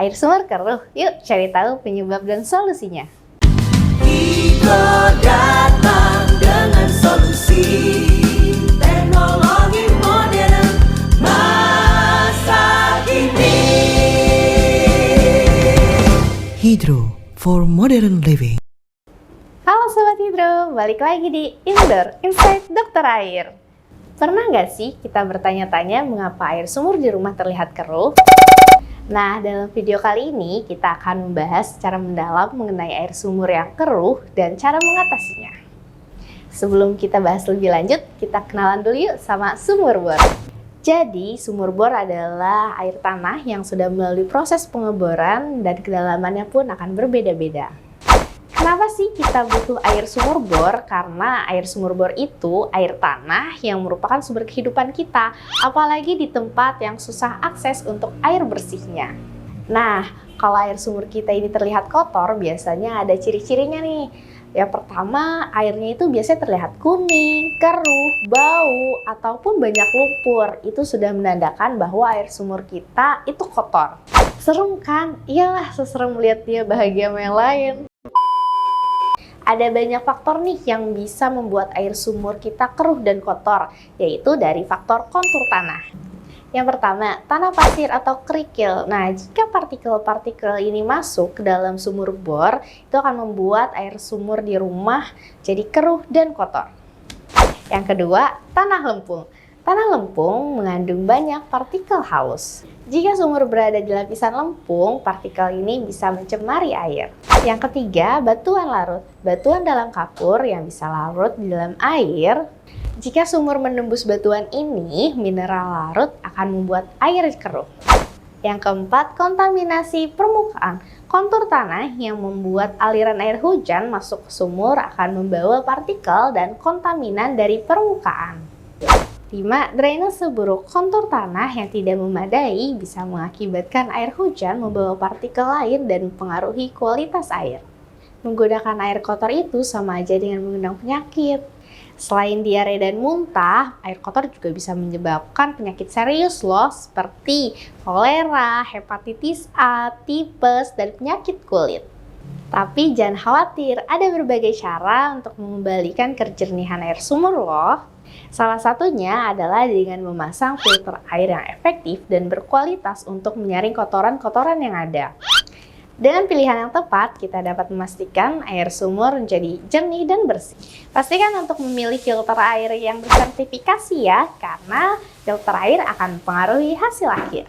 Air sumur keruh, yuk cari tahu penyebab dan solusinya. Hidro datang dengan solusi teknologi modern masa kini. Hidro for modern living. Halo Sobat Hidro, balik lagi di Indoor Insight Dokter Air. Pernah nggak sih kita bertanya-tanya mengapa air sumur di rumah terlihat keruh? Nah, dalam video kali ini kita akan membahas secara mendalam mengenai air sumur yang keruh dan cara mengatasinya. Sebelum kita bahas lebih lanjut, kita kenalan dulu yuk sama sumur bor. Jadi, sumur bor adalah air tanah yang sudah melalui proses pengeboran dan kedalamannya pun akan berbeda-beda. Kenapa sih kita butuh air sumur bor? Karena air sumur bor itu air tanah yang merupakan sumber kehidupan kita, apalagi di tempat yang susah akses untuk air bersihnya. Nah, kalau air sumur kita ini terlihat kotor, biasanya ada ciri-cirinya nih. Yang pertama, airnya itu biasanya terlihat kuning, keruh, bau, ataupun banyak lumpur. Itu sudah menandakan bahwa air sumur kita itu kotor. Serem kan? Iyalah, seserem melihat dia bahagia sama yang lain. Ada banyak faktor nih yang bisa membuat air sumur kita keruh dan kotor, yaitu dari faktor kontur tanah. Yang pertama, tanah pasir atau kerikil. Nah, jika partikel-partikel ini masuk ke dalam sumur bor, itu akan membuat air sumur di rumah jadi keruh dan kotor. Yang kedua, tanah lempung. Tanah lempung mengandung banyak partikel halus. Jika sumur berada di lapisan lempung, partikel ini bisa mencemari air. Yang ketiga, batuan larut. Batuan dalam kapur yang bisa larut di dalam air. Jika sumur menembus batuan ini, mineral larut akan membuat air keruh. Yang keempat, kontaminasi permukaan. Kontur tanah yang membuat aliran air hujan masuk ke sumur akan membawa partikel dan kontaminan dari permukaan. 5. Drainase buruk. Kontur tanah yang tidak memadai bisa mengakibatkan air hujan membawa partikel air dan mempengaruhi kualitas air. Menggunakan air kotor itu sama aja dengan mengundang penyakit. Selain diare dan muntah, air kotor juga bisa menyebabkan penyakit serius loh, seperti kolera, hepatitis A, tipes, dan penyakit kulit. Tapi jangan khawatir, ada berbagai cara untuk mengembalikan kejernihan air sumur loh. Salah satunya adalah dengan memasang filter air yang efektif dan berkualitas untuk menyaring kotoran-kotoran yang ada. Dengan pilihan yang tepat, kita dapat memastikan air sumur menjadi jernih dan bersih. Pastikan untuk memilih filter air yang bersertifikasi ya, karena filter air akan mempengaruhi hasil akhir.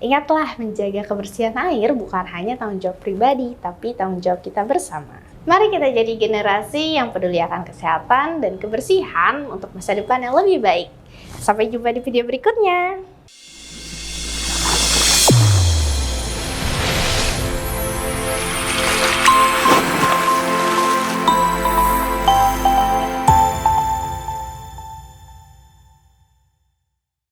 Ingatlah, menjaga kebersihan air bukan hanya tanggung jawab pribadi, tapi tanggung jawab kita bersama. Mari kita jadi generasi yang peduli akan kesehatan dan kebersihan untuk masa depan yang lebih baik. Sampai jumpa di video berikutnya.